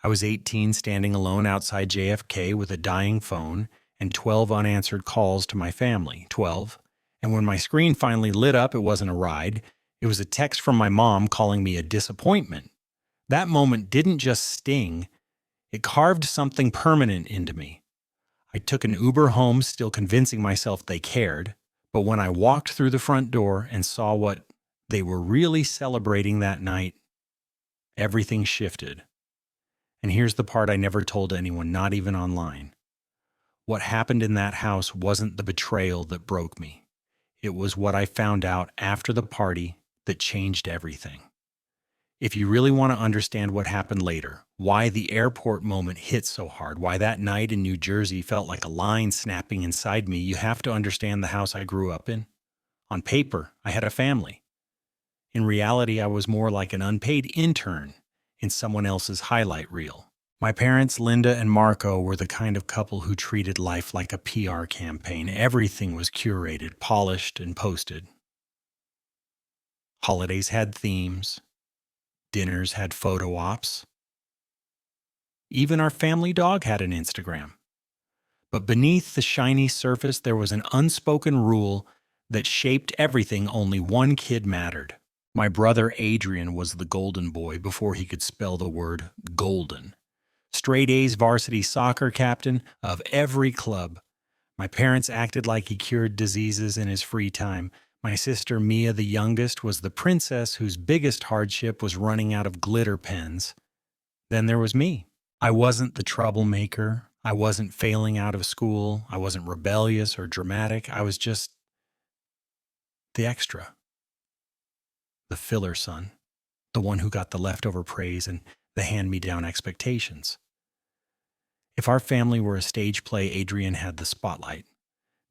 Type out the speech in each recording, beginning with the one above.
I was 18, standing alone outside JFK with a dying phone and 12 unanswered calls to my family. 12. And when my screen finally lit up, it wasn't a ride. It was a text from my mom calling me a disappointment. That moment didn't just sting, it carved something permanent into me. I took an Uber home, still convincing myself they cared, but when I walked through the front door and saw what they were really celebrating that night, everything shifted. And here's the part I never told anyone, not even online. What happened in that house wasn't the betrayal that broke me. It was what I found out after the party that changed everything. If you really want to understand what happened later, why the airport moment hit so hard, why that night in New Jersey felt like a line snapping inside me, you have to understand the house I grew up in. On paper, I had a family. In reality, I was more like an unpaid intern in someone else's highlight reel. My parents, Linda and Marco, were the kind of couple who treated life like a PR campaign. Everything was curated, polished, and posted. Holidays had themes. Dinners had photo ops. Even our family dog had an Instagram. But beneath the shiny surface, there was an unspoken rule that shaped everything. Only one kid mattered. My brother Adrian was the golden boy before he could spell the word golden. Straight A's varsity soccer captain of every club. My parents acted like he cured diseases in his free time. My sister Mia, the youngest, was the princess whose biggest hardship was running out of glitter pens. Then there was me. I wasn't the troublemaker. I wasn't failing out of school. I wasn't rebellious or dramatic. I was just the extra. The filler son. The one who got the leftover praise and the hand-me-down expectations. If our family were a stage play, Adrian had the spotlight.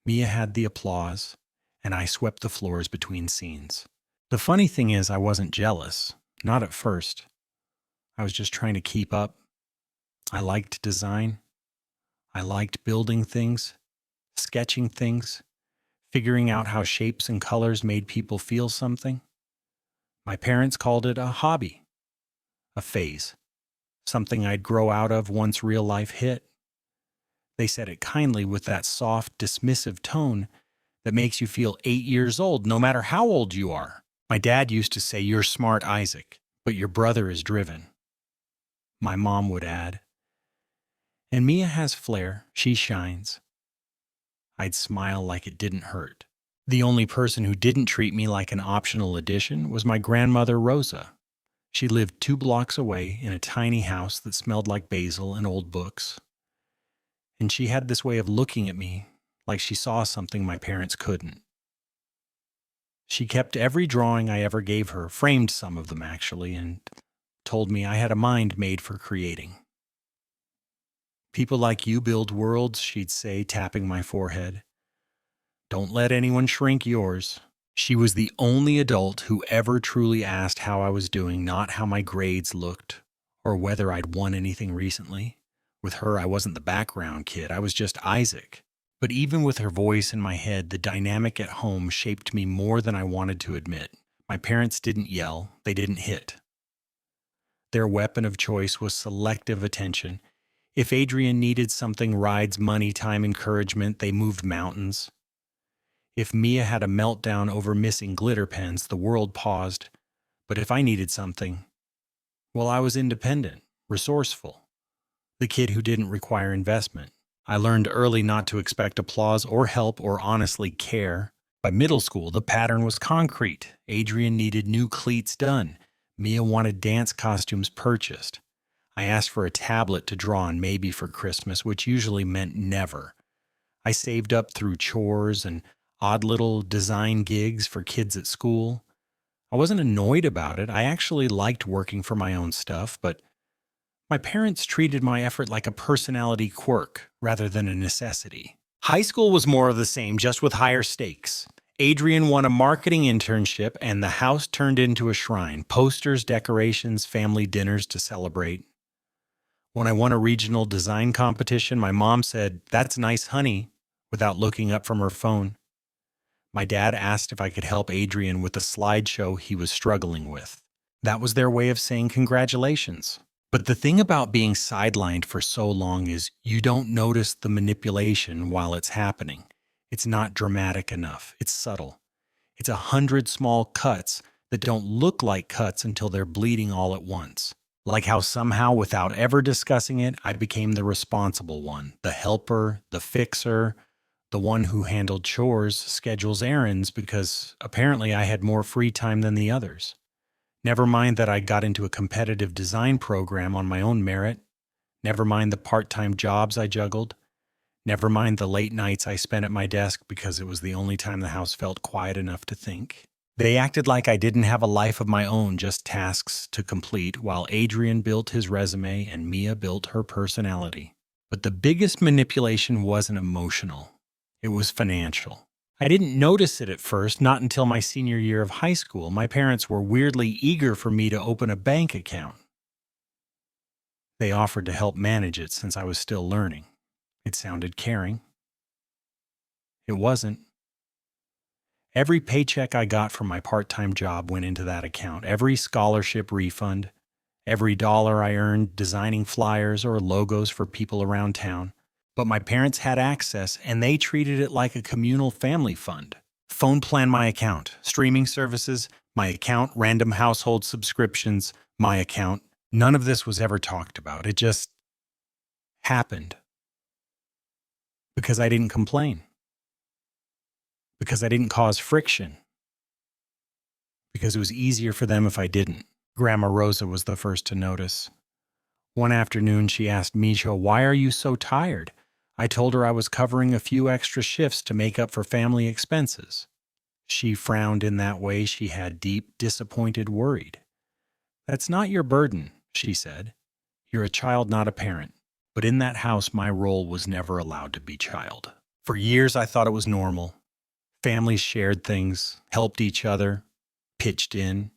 Mia had the applause. And I swept the floors between scenes. The funny thing is, I wasn't jealous. Not at first. I was just trying to keep up. I liked design. I liked building things, sketching things, figuring out how shapes and colors made people feel something. My parents called it a hobby, a phase, something I'd grow out of once real life hit. They said it kindly with that soft, dismissive tone that makes you feel 8 years old, no matter how old you are. My dad used to say, "You're smart, Isaac, but your brother is driven." My mom would add, "And Mia has flair, she shines." I'd smile like it didn't hurt. The only person who didn't treat me like an optional addition was my grandmother, Rosa. She lived 2 blocks away in a tiny house that smelled like basil and old books. And she had this way of looking at me like she saw something my parents couldn't. She kept every drawing I ever gave her, framed some of them actually, and told me I had a mind made for creating. "People like you build worlds," she'd say, tapping my forehead. "Don't let anyone shrink yours." She was the only adult who ever truly asked how I was doing, not how my grades looked or whether I'd won anything recently. With her, I wasn't the background kid. I was just Isaac. But even with her voice in my head, the dynamic at home shaped me more than I wanted to admit. My parents didn't yell. They didn't hit. Their weapon of choice was selective attention. If Adrian needed something, rides, money, time, encouragement, they moved mountains. If Mia had a meltdown over missing glitter pens, the world paused. But if I needed something, well, I was independent, resourceful. The kid who didn't require investment. I learned early not to expect applause or help or honestly care. By middle school, the pattern was concrete. Adrian needed new cleats done. Mia wanted dance costumes purchased. I asked for a tablet to draw on, maybe for Christmas, which usually meant never. I saved up through chores and odd little design gigs for kids at school. I wasn't annoyed about it. I actually liked working for my own stuff, but my parents treated my effort like a personality quirk rather than a necessity. High school was more of the same, just with higher stakes. Adrian won a marketing internship, and the house turned into a shrine. Posters, decorations, family dinners to celebrate. When I won a regional design competition, my mom said, "That's nice, honey," without looking up from her phone. My dad asked if I could help Adrian with a slideshow he was struggling with. That was their way of saying congratulations. But the thing about being sidelined for so long is you don't notice the manipulation while it's happening. It's not dramatic enough. It's subtle. It's 100 small cuts that don't look like cuts until they're bleeding all at once. Like how somehow, without ever discussing it, I became the responsible one, the helper, the fixer, the one who handled chores, schedules, errands, because apparently I had more free time than the others. Never mind that I got into a competitive design program on my own merit. Never mind the part-time jobs I juggled. Never mind the late nights I spent at my desk because it was the only time the house felt quiet enough to think. They acted like I didn't have a life of my own, just tasks to complete, while Adrian built his resume and Mia built her personality. But the biggest manipulation wasn't emotional. It was financial. I didn't notice it at first, not until my senior year of high school. My parents were weirdly eager for me to open a bank account. They offered to help manage it since I was still learning. It sounded caring. It wasn't. Every paycheck I got from my part-time job went into that account. Every scholarship refund, every dollar I earned designing flyers or logos for people around town. But my parents had access, and they treated it like a communal family fund. Phone plan my account, streaming services, my account, random household subscriptions, my account. None of this was ever talked about. It just happened. Because I didn't complain. Because I didn't cause friction. Because it was easier for them if I didn't. Grandma Rosa was the first to notice. One afternoon, she asked Misha, "Why are you so tired?" I told her I was covering a few extra shifts to make up for family expenses. She frowned in that way she had deep, disappointed, worried. "That's not your burden," she said. "You're a child, not a parent." But in that house, my role was never allowed to be child. For years, I thought it was normal. Families shared things, helped each other, pitched in.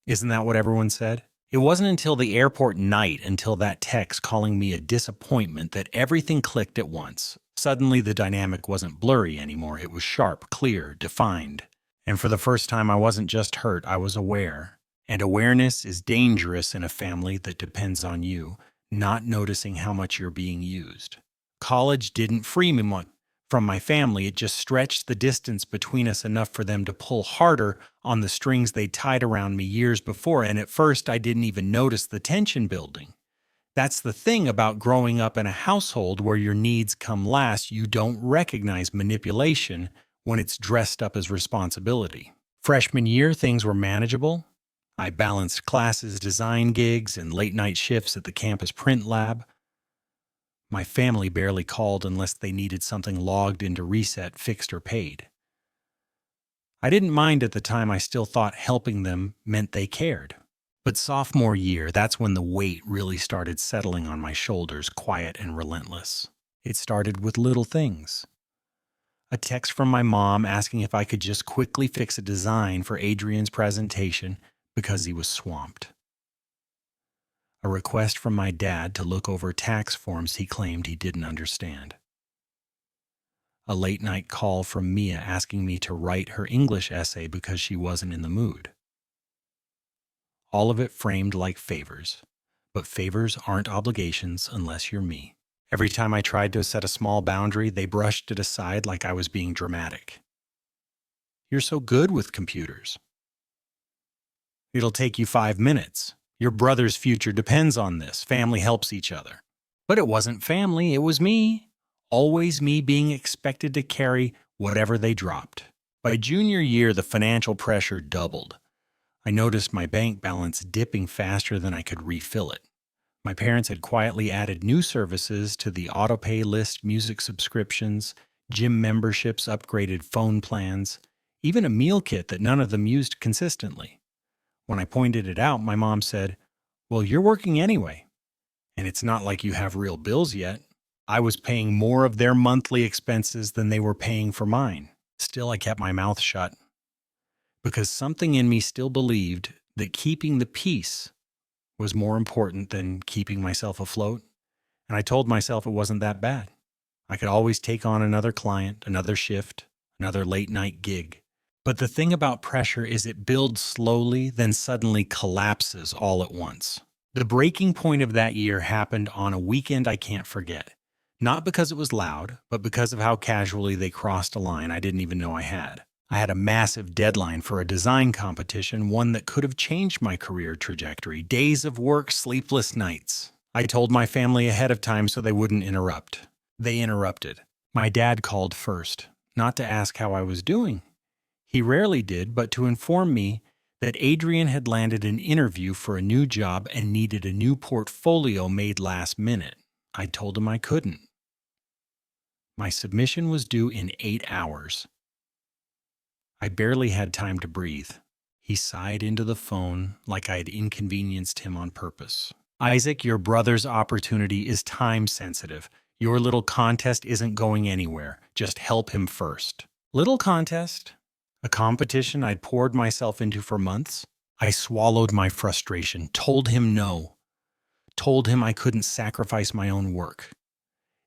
Isn't that what everyone said? It wasn't until the airport night, until that text calling me a disappointment, that everything clicked at once. Suddenly, the dynamic wasn't blurry anymore. It was sharp, clear, defined. And for the first time, I wasn't just hurt, I was aware. And awareness is dangerous in a family that depends on you, not noticing how much you're being used. College didn't free me from my family. It just stretched the distance between us enough for them to pull harder on the strings they tied around me years before, and at first I didn't even notice the tension building. That's the thing about growing up in a household where your needs come last. You don't recognize manipulation when it's dressed up as responsibility. Freshman year, things were manageable. I balanced classes, design gigs, and late-night shifts at the campus print lab. My family barely called unless they needed something logged into Reset, fixed, or paid. I didn't mind at the time. I still thought helping them meant they cared. But sophomore year, that's when the weight really started settling on my shoulders, quiet and relentless. It started with little things. A text from my mom asking if I could just quickly fix a design for Adrian's presentation because he was swamped. A request from my dad to look over tax forms he claimed he didn't understand. A late-night call from Mia asking me to write her English essay because she wasn't in the mood. All of it framed like favors, but favors aren't obligations unless you're me. Every time I tried to set a small boundary, they brushed it aside like I was being dramatic. "You're so good with computers. It'll take you 5 minutes. Your brother's future depends on this. Family helps each other." But it wasn't family, it was me. Always me being expected to carry whatever they dropped. By junior year, the financial pressure doubled. I noticed my bank balance dipping faster than I could refill it. My parents had quietly added new services to the autopay list, music subscriptions, gym memberships, upgraded phone plans, even a meal kit that none of them used consistently. When I pointed it out, my mom said, "Well, you're working anyway, and it's not like you have real bills yet." I was paying more of their monthly expenses than they were paying for mine. Still, I kept my mouth shut because something in me still believed that keeping the peace was more important than keeping myself afloat. And I told myself it wasn't that bad. I could always take on another client, another shift, another late night gig. But the thing about pressure is it builds slowly, then suddenly collapses all at once. The breaking point of that year happened on a weekend I can't forget. Not because it was loud, but because of how casually they crossed a line I didn't even know I had. I had a massive deadline for a design competition, one that could have changed my career trajectory. Days of work, sleepless nights. I told my family ahead of time so they wouldn't interrupt. They interrupted. My dad called first, not to ask how I was doing. He rarely did, but to inform me that Adrian had landed an interview for a new job and needed a new portfolio made last minute. I told him I couldn't. My submission was due in 8 hours. I barely had time to breathe. He sighed into the phone like I had inconvenienced him on purpose. Isaac, your brother's opportunity is time sensitive. Your little contest isn't going anywhere. Just help him first. Little contest? A competition I'd poured myself into for months? I swallowed my frustration, told him no, told him I couldn't sacrifice my own work.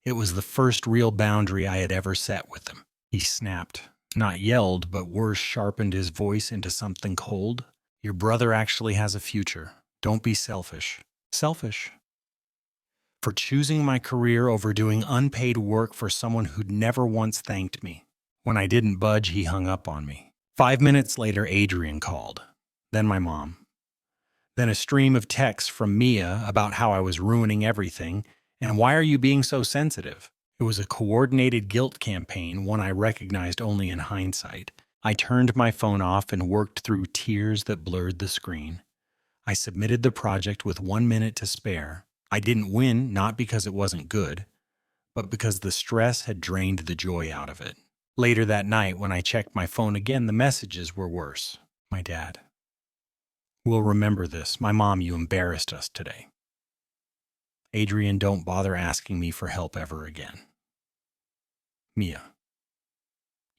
It was the first real boundary I had ever set with him. He snapped, not yelled, but worse, sharpened his voice into something cold. Your brother actually has a future. Don't be selfish. Selfish? For choosing my career over doing unpaid work for someone who'd never once thanked me. When I didn't budge, he hung up on me. 5 minutes later, Adrian called. Then my mom. Then a stream of texts from Mia about how I was ruining everything, and why are you being so sensitive? It was a coordinated guilt campaign, one I recognized only in hindsight. I turned my phone off and worked through tears that blurred the screen. I submitted the project with 1 minute to spare. I didn't win, not because it wasn't good, but because the stress had drained the joy out of it. Later that night, when I checked my phone again, the messages were worse. My dad. We'll remember this. My mom, you embarrassed us today. Adrian, don't bother asking me for help ever again. Mia.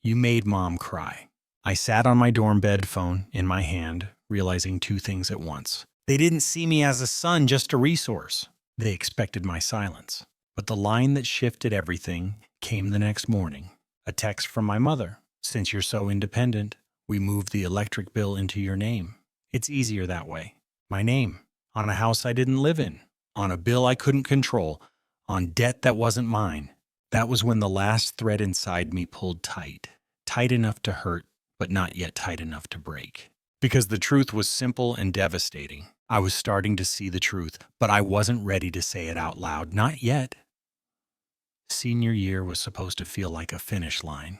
You made Mom cry. I sat on my dorm bed phone in my hand, realizing 2 things at once. They didn't see me as a son, just a resource. They expected my silence. But the line that shifted everything came the next morning. A text from my mother. Since you're so independent, we moved the electric bill into your name. It's easier that way. My name. On a house I didn't live in. On a bill I couldn't control. On debt that wasn't mine. That was when the last thread inside me pulled tight. Tight enough to hurt, but not yet tight enough to break. Because the truth was simple and devastating. I was starting to see the truth, but I wasn't ready to say it out loud. Not yet. Senior year was supposed to feel like a finish line.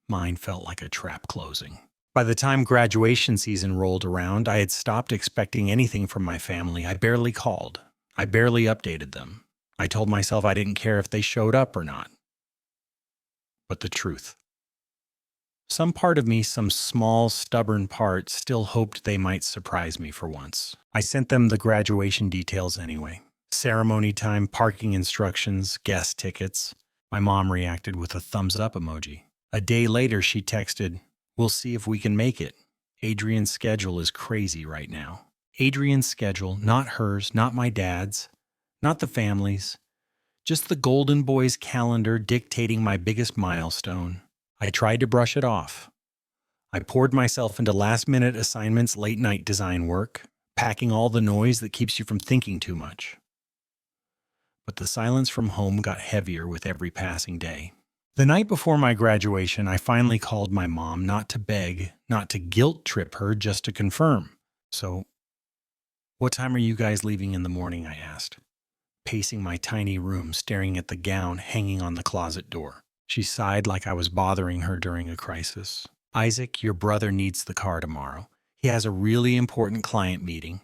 Mine felt like a trap closing. By the time graduation season rolled around, I had stopped expecting anything from my family. I barely called. I barely updated them. I told myself I didn't care if they showed up or not. But the truth. Some part of me, some small, stubborn part, still hoped they might surprise me for once. I sent them the graduation details anyway. Ceremony time, parking instructions, guest tickets. My mom reacted with a thumbs up emoji. A day later, she texted, "We'll see if we can make it. Adrian's schedule is crazy right now." Adrian's schedule, not hers, not my dad's, not the family's. Just the golden boy's calendar dictating my biggest milestone. I tried to brush it off. I poured myself into last-minute assignments, late-night design work, packing all the noise that keeps you from thinking too much. But the silence from home got heavier with every passing day. The night before my graduation, I finally called my mom, not to beg, not to guilt trip her, just to confirm. "So, what time are you guys leaving in the morning?" I asked, pacing my tiny room, staring at the gown hanging on the closet door. She sighed like I was bothering her during a crisis. "Isaac, your brother needs the car tomorrow. He has a really important client meeting.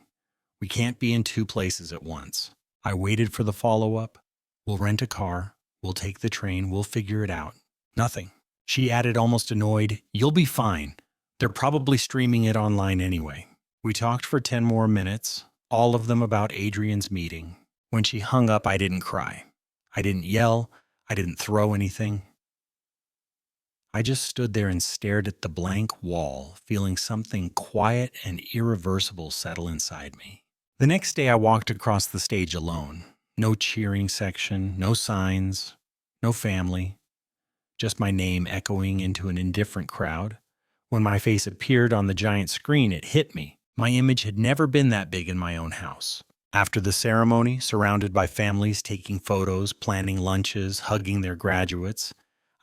We can't be in 2 places at once." I waited for the follow-up. "We'll rent a car. We'll take the train. We'll figure it out." Nothing. She added, almost annoyed, "You'll be fine. They're probably streaming it online anyway." We talked for 10 more minutes, all of them about Adrian's meeting. When she hung up, I didn't cry. I didn't yell. I didn't throw anything. I just stood there and stared at the blank wall, feeling something quiet and irreversible settle inside me. The next day I walked across the stage alone. No cheering section, no signs, no family. Just my name echoing into an indifferent crowd. When my face appeared on the giant screen, it hit me. My image had never been that big in my own house. After the ceremony, surrounded by families taking photos, planning lunches, hugging their graduates,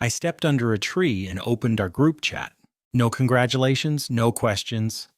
I stepped under a tree and opened our group chat. No congratulations, no questions.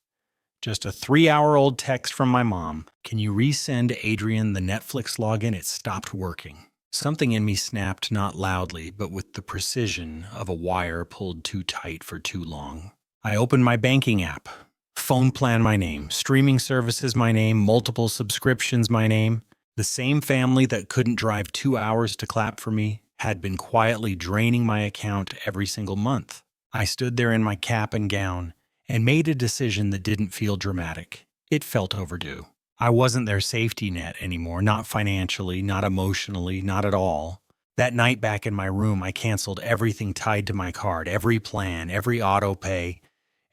Just a 3-hour-old text from my mom. Can you resend Adrian the Netflix login? It stopped working. Something in me snapped not loudly, but with the precision of a wire pulled too tight for too long. I opened my banking app. Phone plan my name, streaming services my name, multiple subscriptions my name. The same family that couldn't drive 2 hours to clap for me had been quietly draining my account every single month. I stood there in my cap and gown and made a decision that didn't feel dramatic. It felt overdue. I wasn't their safety net anymore, not financially, not emotionally, not at all. That night back in my room, I canceled everything tied to my card, every plan, every auto pay,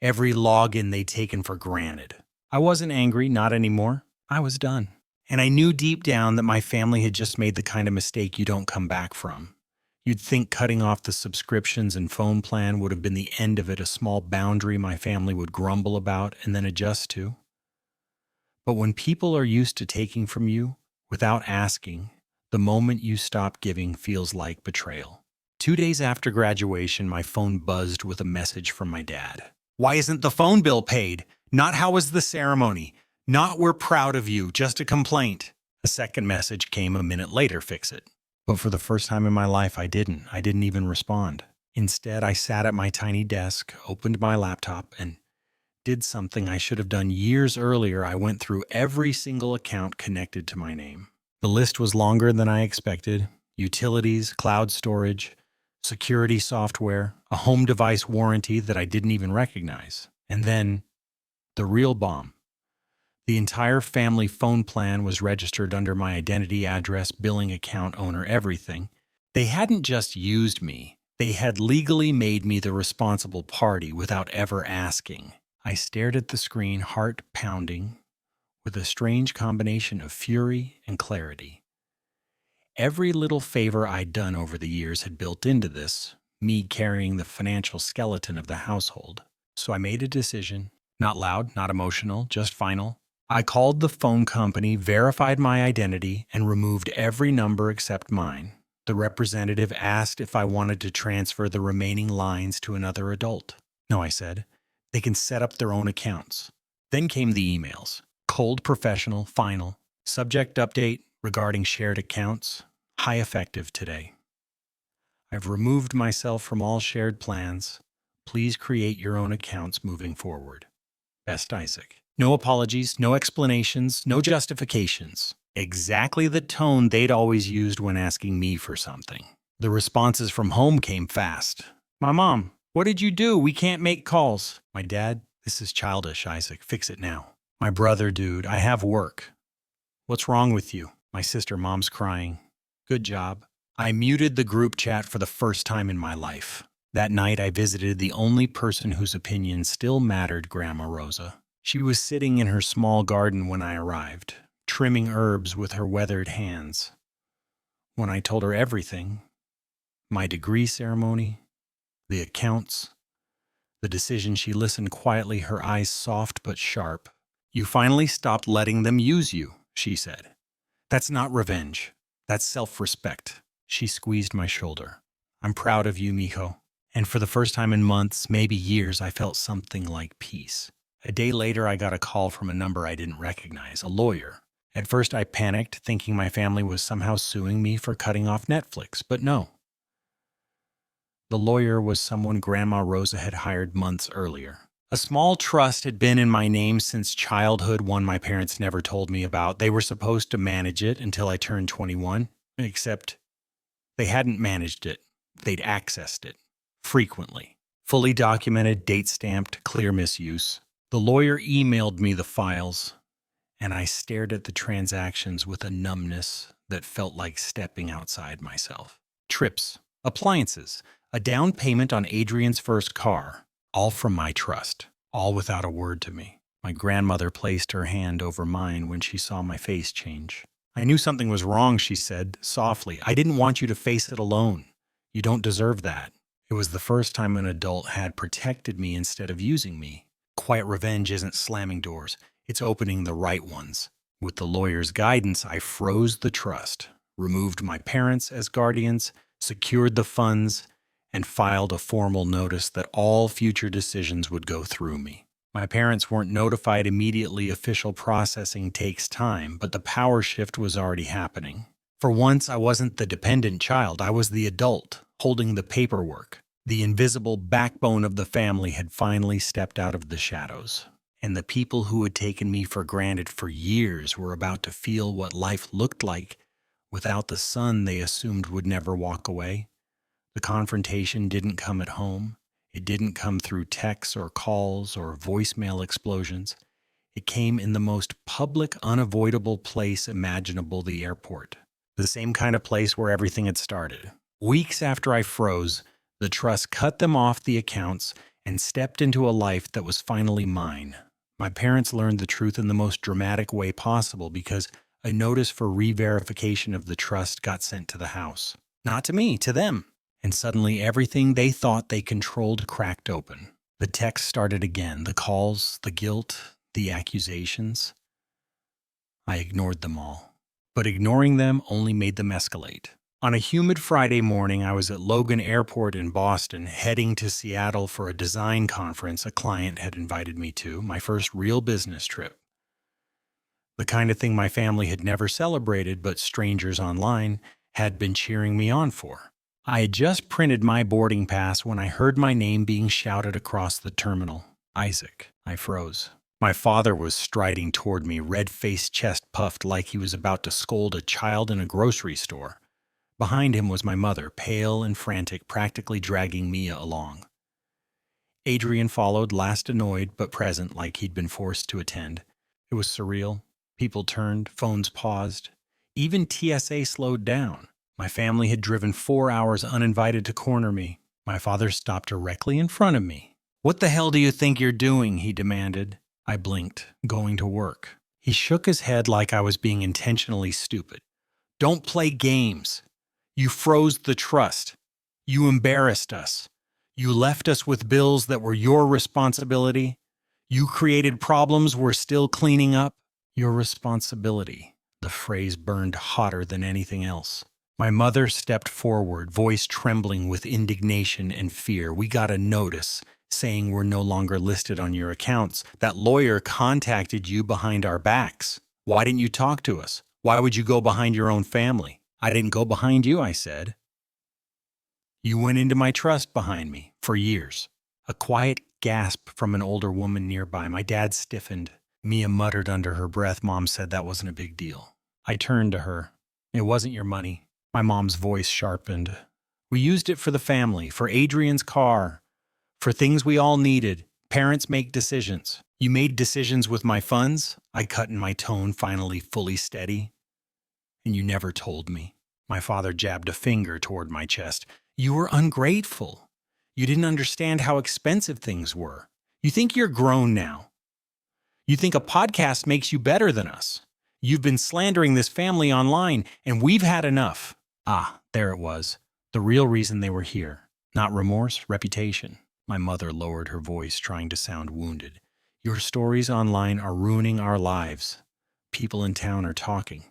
every login they'd taken for granted. I wasn't angry, not anymore. I was done. And I knew deep down that my family had just made the kind of mistake you don't come back from. You'd think cutting off the subscriptions and phone plan would have been the end of it, a small boundary my family would grumble about and then adjust to. But when people are used to taking from you without asking, the moment you stop giving feels like betrayal. 2 days after graduation, my phone buzzed with a message from my dad. Why isn't the phone bill paid? Not how was the ceremony? Not we're proud of you, just a complaint. A second message came a minute later, fix it. But for the first time in my life, I didn't even respond. Instead, I sat at my tiny desk, opened my laptop, and did something I should have done years earlier. I went through every single account connected to my name. The list was longer than I expected. Utilities, cloud storage, security software, a home device warranty that I didn't even recognize. And then, the real bomb. The entire family phone plan was registered under my identity, address, billing account, owner, everything. They hadn't just used me. They had legally made me the responsible party without ever asking. I stared at the screen, heart pounding, with a strange combination of fury and clarity. Every little favor I'd done over the years had built into this, me carrying the financial skeleton of the household. So I made a decision, not loud, not emotional, just final. I called the phone company, verified my identity, and removed every number except mine. The representative asked if I wanted to transfer the remaining lines to another adult. No, I said. They can set up their own accounts. Then came the emails. Cold, professional, final. Subject update regarding shared accounts. High effective today. I've removed myself from all shared plans. Please create your own accounts moving forward. Best Isaac. No apologies, no explanations, no justifications. Exactly the tone they'd always used when asking me for something. The responses from home came fast. My mom, what did you do? We can't make calls. My dad, this is childish, Isaac. Fix it now. My brother, dude, I have work. What's wrong with you? My sister, mom's crying. Good job. I muted the group chat for the first time in my life. That night, I visited the only person whose opinion still mattered, Grandma Rosa. She was sitting in her small garden when I arrived, trimming herbs with her weathered hands. When I told her everything, my degree ceremony, the accounts, the decision, she listened quietly, her eyes soft but sharp. You finally stopped letting them use you, she said. That's not revenge. That's self-respect. She squeezed my shoulder. I'm proud of you, mijo. And for the first time in months, maybe years, I felt something like peace. A day later, I got a call from a number I didn't recognize, a lawyer. At first, I panicked, thinking my family was somehow suing me for cutting off Netflix, but no. The lawyer was someone Grandma Rosa had hired months earlier. A small trust had been in my name since childhood, one my parents never told me about. They were supposed to manage it until I turned 21, except they hadn't managed it. They'd accessed it. Frequently. Fully documented, date-stamped, clear misuse. The lawyer emailed me the files, and I stared at the transactions with a numbness that felt like stepping outside myself. Trips, appliances, a down payment on Adrian's first car, all from my trust, all without a word to me. My grandmother placed her hand over mine when she saw my face change. I knew something was wrong, she said, softly. I didn't want you to face it alone. You don't deserve that. It was the first time an adult had protected me instead of using me. Quiet revenge isn't slamming doors. It's opening the right ones. With the lawyer's guidance, I froze the trust, removed my parents as guardians, secured the funds, and filed a formal notice that all future decisions would go through me. My parents weren't notified immediately. Official processing takes time, but the power shift was already happening. For once, I wasn't the dependent child. I was the adult, holding the paperwork. The invisible backbone of the family had finally stepped out of the shadows, and the people who had taken me for granted for years were about to feel what life looked like without the son they assumed would never walk away. The confrontation didn't come at home. It didn't come through texts or calls or voicemail explosions. It came in the most public, unavoidable place imaginable, the airport. The same kind of place where everything had started. Weeks after I froze, the trust cut them off the accounts and stepped into a life that was finally mine. My parents learned the truth in the most dramatic way possible because a notice for re-verification of the trust got sent to the house. Not to me, to them. And suddenly everything they thought they controlled cracked open. The text started again, the calls, the guilt, the accusations. I ignored them all. But ignoring them only made them escalate. On a humid Friday morning, I was at Logan Airport in Boston, heading to Seattle for a design conference a client had invited me to, my first real business trip. The kind of thing my family had never celebrated, but strangers online had been cheering me on for. I had just printed my boarding pass when I heard my name being shouted across the terminal. Isaac. I froze. My father was striding toward me, red-faced, chest puffed like he was about to scold a child in a grocery store. Behind him was my mother, pale and frantic, practically dragging Mia along. Adrian followed, last annoyed but present, like he'd been forced to attend. It was surreal. People turned, phones paused. Even TSA slowed down. My family had driven 4 hours uninvited to corner me. My father stopped directly in front of me. "What the hell do you think you're doing?" he demanded. I blinked. "Going to work." He shook his head like I was being intentionally stupid. "Don't play games. You froze the trust. You embarrassed us. You left us with bills that were your responsibility. You created problems we're still cleaning up. Your responsibility." The phrase burned hotter than anything else. My mother stepped forward, voice trembling with indignation and fear. "We got a notice saying we're no longer listed on your accounts. That lawyer contacted you behind our backs. Why didn't you talk to us? Why would you go behind your own family?" "I didn't go behind you," I said. "You went into my trust behind me for years." A quiet gasp from an older woman nearby. My dad stiffened. Mia muttered under her breath, "Mom said that wasn't a big deal." I turned to her. "It wasn't your money." My mom's voice sharpened. "We used it for the family, for Adrian's car, for things we all needed. Parents make decisions. You made decisions with my funds?" I cut in, my tone finally fully steady. "And you never told me." My father jabbed a finger toward my chest. "You were ungrateful. You didn't understand how expensive things were. You think you're grown now. You think a podcast makes you better than us. You've been slandering this family online, and we've had enough." Ah, there it was. The real reason they were here. Not remorse, reputation. My mother lowered her voice, trying to sound wounded. "Your stories online are ruining our lives. People in town are talking.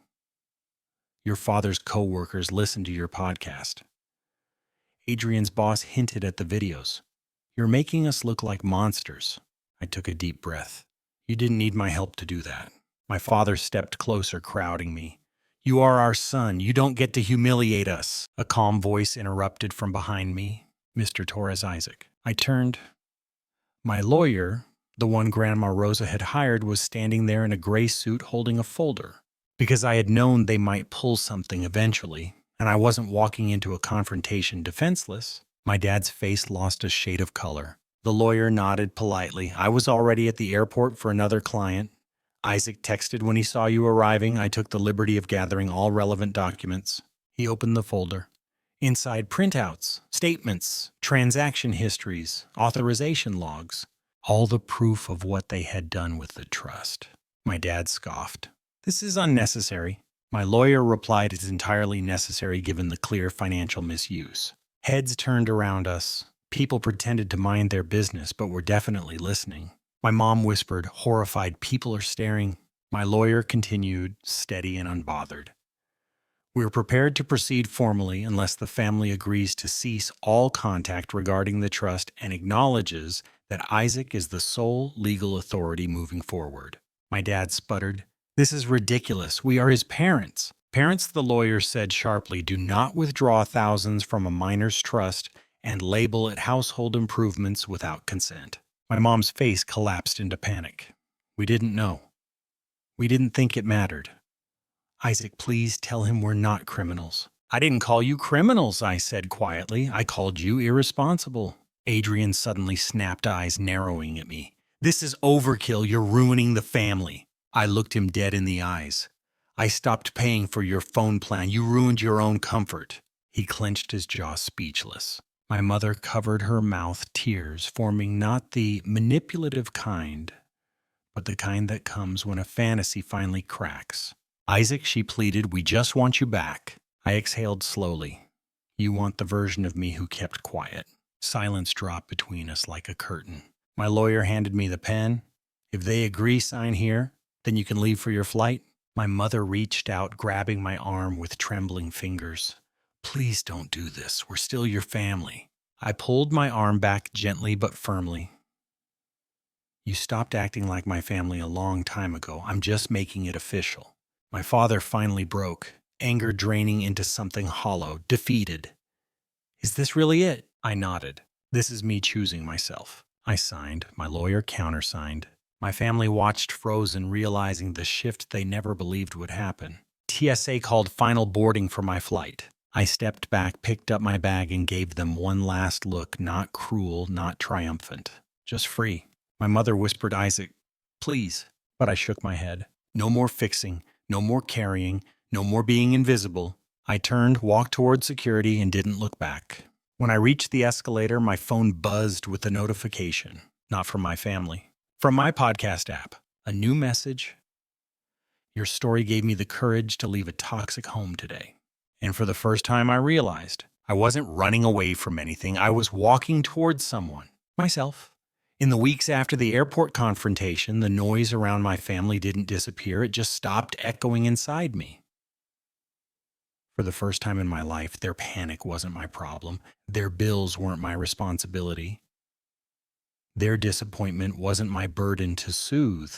Your father's co-workers listen to your podcast. Adrian's boss hinted at the videos. You're making us look like monsters." I took a deep breath. "You didn't need my help to do that." My father stepped closer, crowding me. "You are our son. You don't get to humiliate us." A calm voice interrupted from behind me. "Mr. Torres Isaac." I turned. My lawyer, the one Grandma Rosa had hired, was standing there in a gray suit holding a folder. Because I had known they might pull something eventually, and I wasn't walking into a confrontation defenseless, my dad's face lost a shade of color. The lawyer nodded politely. "I was already at the airport for another client. Isaac texted when he saw you arriving. I took the liberty of gathering all relevant documents." He opened the folder. Inside, printouts, statements, transaction histories, authorization logs, all the proof of what they had done with the trust. My dad scoffed. "This is unnecessary." My lawyer replied, "It's entirely necessary given the clear financial misuse." Heads turned around us. People pretended to mind their business, but were definitely listening. My mom whispered, horrified, "People are staring." My lawyer continued, steady and unbothered. We are prepared to proceed formally unless the family agrees to cease all contact regarding the trust and acknowledges that Isaac is the sole legal authority moving forward. My dad sputtered, "This is ridiculous. We are his parents." Parents, the lawyer said sharply, do not withdraw thousands from a minor's trust and label it household improvements without consent. My mom's face collapsed into panic. We didn't know. We didn't think it mattered. Isaac, please tell him we're not criminals. I didn't call you criminals, I said quietly. I called you irresponsible. Adrian suddenly snapped, eyes narrowing at me. This is overkill. You're ruining the family. I looked him dead in the eyes. I stopped paying for your phone plan. You ruined your own comfort. He clenched his jaw, speechless. My mother covered her mouth, tears forming not the manipulative kind, but the kind that comes when a fantasy finally cracks. Isaac, she pleaded, we just want you back. I exhaled slowly. You want the version of me who kept quiet. Silence dropped between us like a curtain. My lawyer handed me the pen. If they agree, sign here, then you can leave for your flight. My mother reached out, grabbing my arm with trembling fingers. Please don't do this. We're still your family. I pulled my arm back gently but firmly. You stopped acting like my family a long time ago. I'm just making it official. My father finally broke, anger draining into something hollow, defeated. Is this really it? I nodded. This is me choosing myself. I signed. My lawyer countersigned. My family watched frozen, realizing the shift they never believed would happen. TSA called final boarding for my flight. I stepped back, picked up my bag, and gave them one last look, not cruel, not triumphant, just free. My mother whispered, Isaac, please. But I shook my head. No more fixing, no more carrying, no more being invisible. I turned, walked toward security, and didn't look back. When I reached the escalator, my phone buzzed with a notification, not from my family. From my podcast app, a new message. Your story gave me the courage to leave a toxic home today. And for the first time, I realized I wasn't running away from anything. I was walking towards someone, myself. In the weeks after the airport confrontation, the noise around my family didn't disappear. It just stopped echoing inside me. For the first time in my life, their panic wasn't my problem. Their bills weren't my responsibility. Their disappointment wasn't my burden to soothe.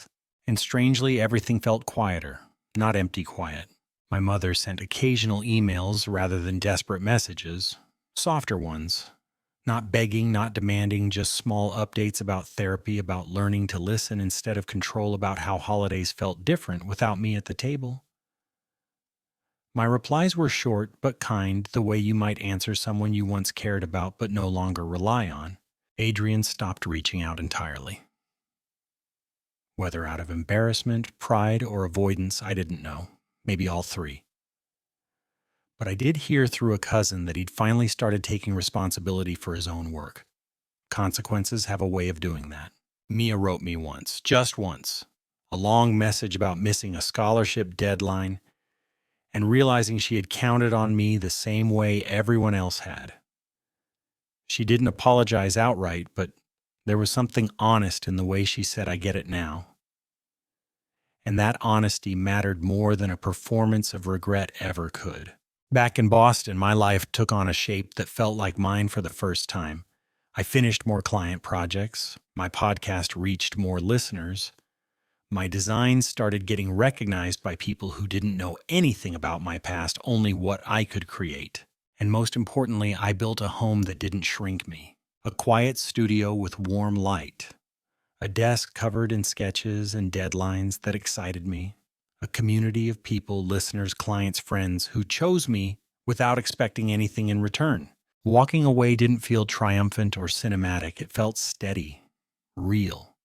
And strangely, everything felt quieter, not empty quiet. My mother sent occasional emails rather than desperate messages, softer ones. Not begging, not demanding, just small updates about therapy, about learning to listen instead of control, about how holidays felt different without me at the table. My replies were short but kind, the way you might answer someone you once cared about but no longer rely on. Adrian stopped reaching out entirely. Whether out of embarrassment, pride, or avoidance, I didn't know. Maybe all three. But I did hear through a cousin that he'd finally started taking responsibility for his own work. Consequences have a way of doing that. Mia wrote me once, just once, a long message about missing a scholarship deadline and realizing she had counted on me the same way everyone else had. She didn't apologize outright, but there was something honest in the way she said, I get it now. And that honesty mattered more than a performance of regret ever could. Back in Boston, my life took on a shape that felt like mine for the first time. I finished more client projects. My podcast reached more listeners. My designs started getting recognized by people who didn't know anything about my past, only what I could create. And most importantly, I built a home that didn't shrink me. A quiet studio with warm light. A desk covered in sketches and deadlines that excited me. A community of people, listeners, clients, friends who chose me without expecting anything in return. Walking away didn't feel triumphant or cinematic. It felt steady, real.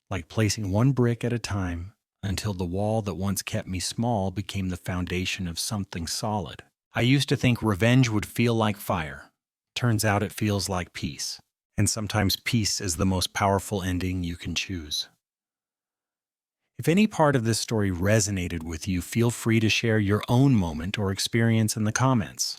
Like placing one brick at a time until the wall that once kept me small became the foundation of something solid. I used to think revenge would feel like fire. Turns out it feels like peace. And sometimes peace is the most powerful ending you can choose. If any part of this story resonated with you, feel free to share your own moment or experience in the comments.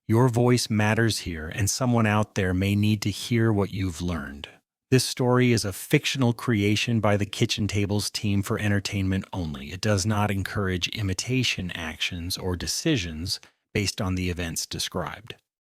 Your voice matters here, and someone out there may need to hear what you've learned. This story is a fictional creation by the Kitchen Tables team for entertainment only. It does not encourage imitation actions or decisions based on the events described.